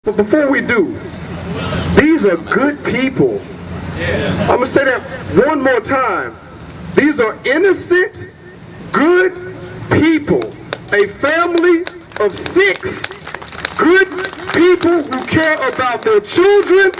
But before we do, these are good people. I'm going to say that one more time. These are innocent, good people. A family of 6 good people who care about their children,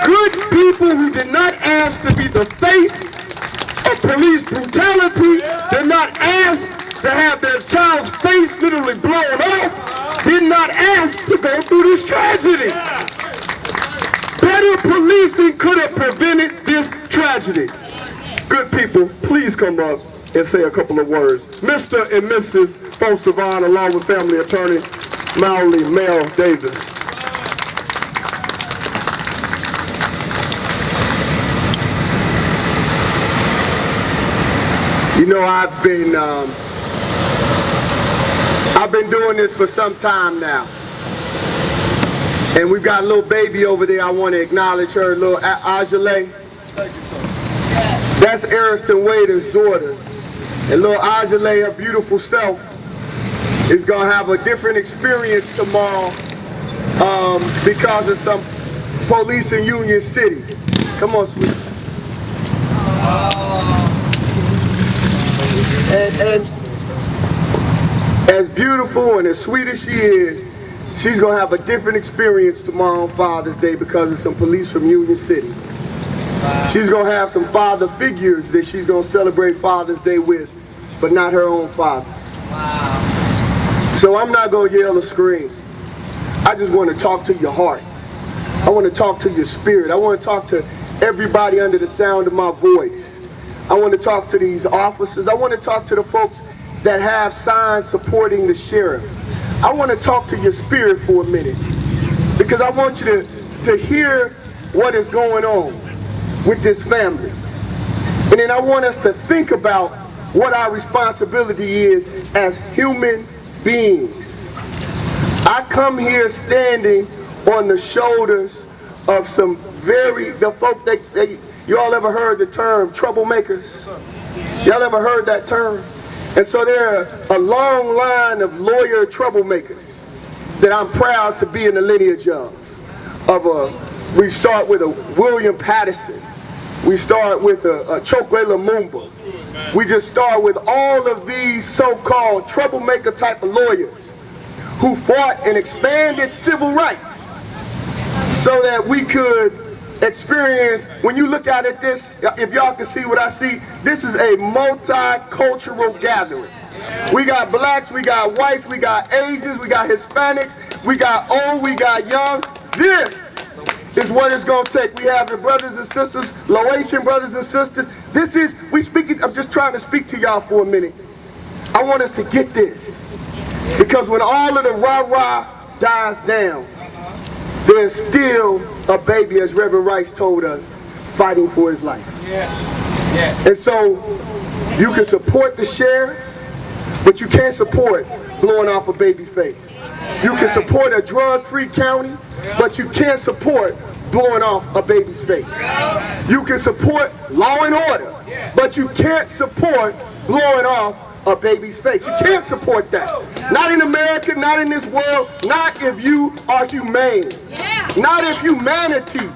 good people who did not ask to be the face of police brutality, did not ask to have their child's face literally blown off, did not ask to go through this tragedy. Better policing could have prevented this tragedy. Good people, please come up and say a couple of words. Mr. and Mrs. Phonesavanh, along with family attorney Mawuli Mel Davis. You know, I've been doing this for some time now. And we've got a little baby over there. I want to acknowledge her, little Ajale. That's Ariston Wader's daughter. And little Ajale, her beautiful self, is going to have a different experience tomorrow because of some police in Union City. Come on, sweetie. And as beautiful and as sweet as she is, she's going to have a different experience tomorrow on Father's Day because of some police from Union City. She's going to have some father figures that she's going to celebrate Father's Day with, but not her own father. So I'm not going to yell or scream. I just want to talk to your heart. I want to talk to your spirit. I want to talk to everybody under the sound of my voice. I want to talk to these officers. I want to talk to the folks that have signs supporting the sheriff. I want to talk to your spirit for a minute because I want you to hear what is going on with this family. And then I want us to think about what our responsibility is as human beings. I come here standing on the shoulders of some the folk that you all ever heard the term troublemakers? Y'all ever heard that term? And so there are a long line of lawyer troublemakers that I'm proud to be in the lineage of. We start with a William Patterson. We start with a Chokwe Lumumba. We just start with all of these so-called troublemaker type of lawyers who fought and expanded civil rights so that we could experience, when you look at it, this, if y'all can see what I see, this is a multicultural gathering. We got blacks, we got whites, we got Asians, we got Hispanics, we got old, we got young. This is what it's going to take. We have the brothers and sisters, Laotian brothers and sisters. This is, I'm just trying to speak to y'all for a minute. I want us to get this. Because when all of the rah-rah dies down, there's still a baby, as Reverend Rice told us, fighting for his life. And so you can support the sheriff, but you can't support blowing off a baby face. You can support a drug-free county, but you can't support blowing off a baby's face. You can support law and order, but you can't support blowing off a baby's face. You can't support that. Not in America, not in this world, not if you are humane. Not if humanity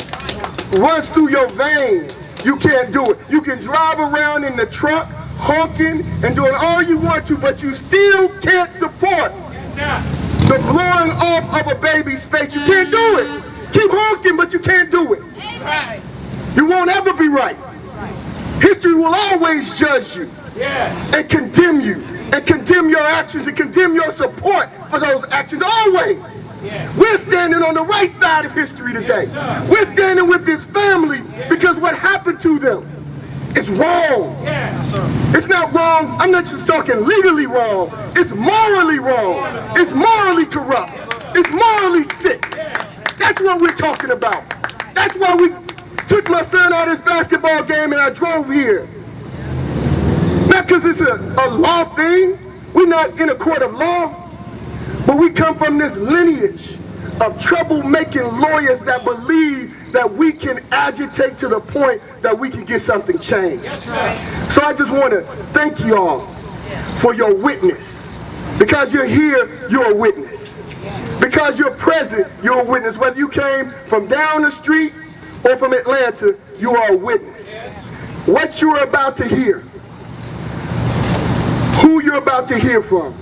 runs through your veins. You can't do it. You can drive around in the truck, honking and doing all you want to, but you still can't support the blowing off of a baby's face. You can't do it. Keep honking, but you can't do it. You won't ever be right. History will always judge you and condemn you and condemn your actions and condemn your support for those actions always. We're standing on the right side of history today. We're standing with this family because what happened to them is wrong. It's not wrong. I'm not just talking legally wrong. It's morally wrong. It's morally corrupt. It's morally sick. That's what we're talking about. That's why we took my son out of his basketball game and I drove here. Not because it's a law thing. We're not in a court of law. But we come from this lineage of troublemaking lawyers that believe that we can agitate to the point that we can get something changed. So I just want to thank you all for your witness. Because you're here, you're a witness. Because you're present, you're a witness. Whether you came from down the street or from Atlanta, you are a witness. What you're about to hear, who you're about to hear from,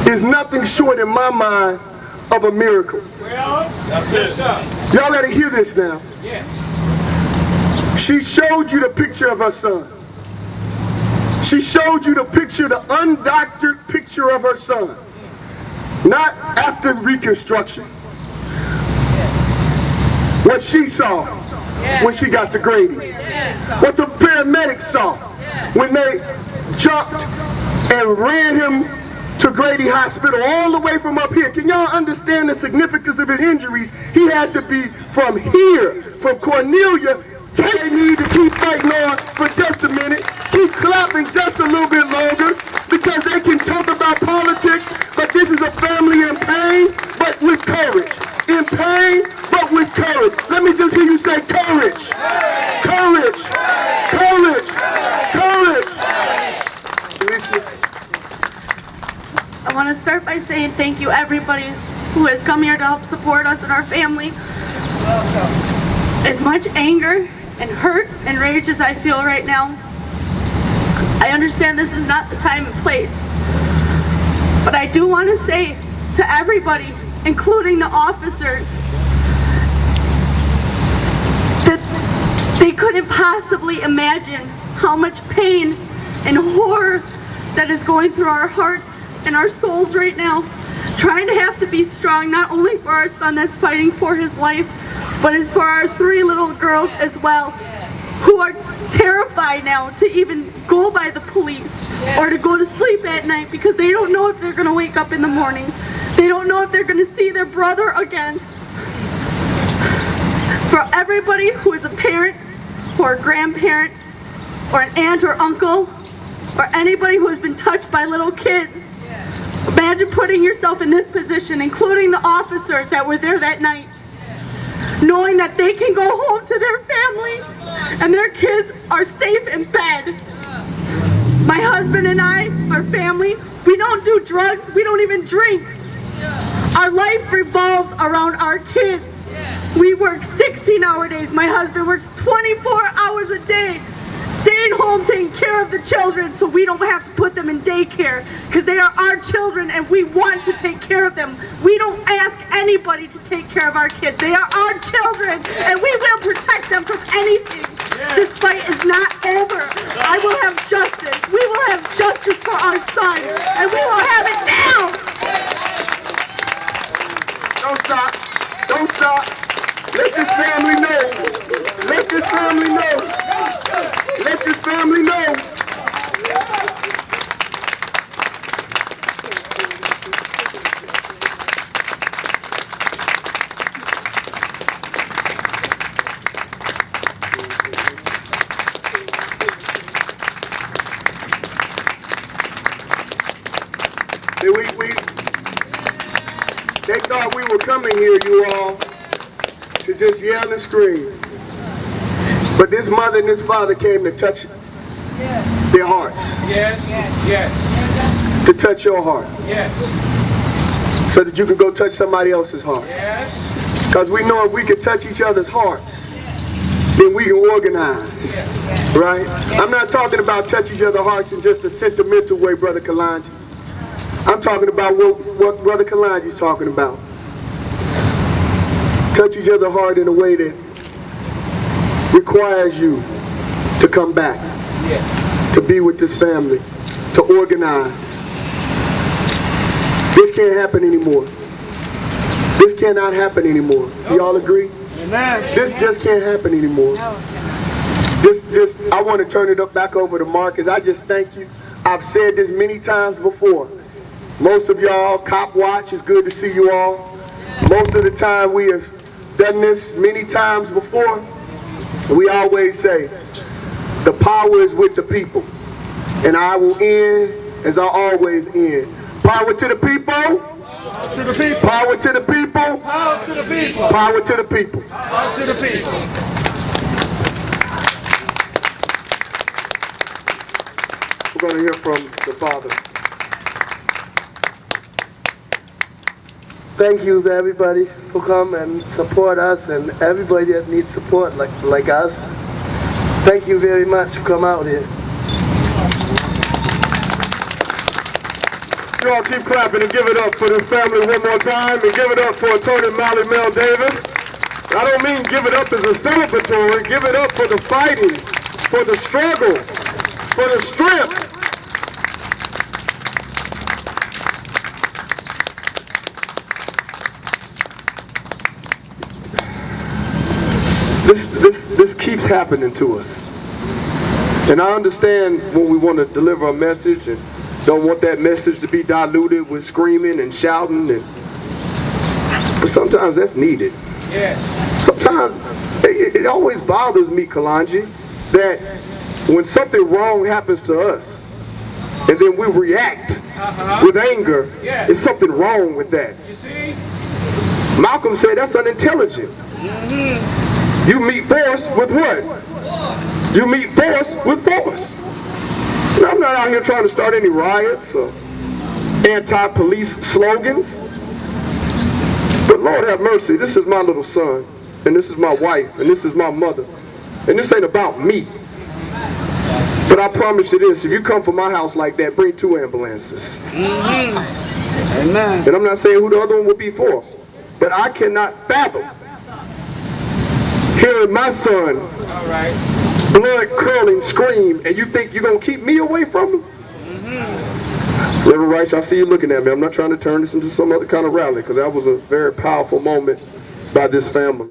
is nothing short in my mind of a miracle. Well, that's it. Y'all gotta hear this now. Yes. She showed you the picture of her son. She showed you the picture, the undoctored picture of her son. Not after reconstruction. What she saw when she got to Grady. What the paramedics saw when they jumped and ran him to Grady Hospital all the way from up here. Can y'all understand the significance of his injuries? He had to be from here, from Cornelia. They need to keep fighting on for just a minute. Keep clapping just a little bit longer, because they can talk about politics, but this is a family in pain, but with courage. In pain, but with courage. Let me just hear you say courage. Courage. Courage. Courage. Listen. I want to start by saying thank you everybody who has come here to help support us and our family. As much anger and hurt and rage as I feel right now, I understand this is not the time and place. But I do want to say to everybody, including the officers, that they couldn't possibly imagine how much pain and horror that is going through our hearts and our souls right now, trying to have to be strong, not only for our son that's fighting for his life, but is for our 3 little girls as well, who are terrified now to even go by the police or to go to sleep at night, because they don't know if they're going to wake up in the morning. They don't know if they're going to see their brother again. For everybody who is a parent or a grandparent or an aunt or uncle or anybody who has been touched by little kids, imagine putting yourself in this position, including the officers that were there that night, knowing that they can go home to their family and their kids are safe in bed. My husband and I, our family, we don't do drugs, we don't even drink. Our life revolves around our kids. We work 16-hour days. My husband works 24 hours a day, staying home taking care of the children so we don't have to put them in daycare, because they are our children and we want to take care of them. We don't ask anybody to take care of our kids. They are our children and we will protect them from anything. This fight is not over. I will have justice. We will have justice for our son, and we will have it now. Don't stop. Don't stop. Let this family know. Let this family know. Let this family know. They thought we were coming here, you all, to just yell and scream. But this mother and this father came to touch their hearts. Yes. Yes. To touch your heart. Yes. So that you can go touch somebody else's heart. Yes. Because we know if we can touch each other's hearts, then we can organize. Right? I'm not talking about touch each other's hearts in just a sentimental way, Brother Kalanji. I'm talking about what Brother Kalanji's talking about. Touch each other's heart in a way that requires you to come back, to be with this family, to organize. This can't happen anymore. This cannot happen anymore. Do y'all agree? Amen. This just can't happen anymore. I want to turn it back over to Marcus. I just thank you. I've said this many times before. Most of y'all, Cop Watch, it's good to see you all. Most of the time we have done this many times before. We always say, the power is with the people. And I will end as I always end. Power to the people. Power to the people. Power to the people. Power to the people. Power to the people. Power to the people. We're going to hear from the father. thank you to everybody for coming and support us, and everybody that needs support like us. Thank you very much for coming out here. You all keep clapping and give it up for this family one more time, and give it up for Atty. Mawuli Mel Davis. I don't mean give it up as a celebratory, give it up for the fighting, for the struggle, for the strength. This keeps happening to us. And I understand when we want to deliver a message and don't want that message to be diluted with screaming and shouting, but sometimes that's needed. Yes. Sometimes it always bothers me, Kalanji, that when something wrong happens to us and then we react with anger, there's something wrong with that. You see? Malcolm said that's unintelligent. You meet force with what? You meet force with force. Now, I'm not out here trying to start any riots or anti-police slogans. But Lord have mercy, this is my little son, and this is my wife, and this is my mother. And this ain't about me. But I promise you this, if you come from my house like that, bring 2 ambulances. Amen. And I'm not saying who the other one would be for, but I cannot fathom hearing my son blood curling scream, and you think you're going to keep me away from him? Reverend Rice, I see you looking at me. I'm not trying to turn this into some other kind of rally, because that was a very powerful moment by this family.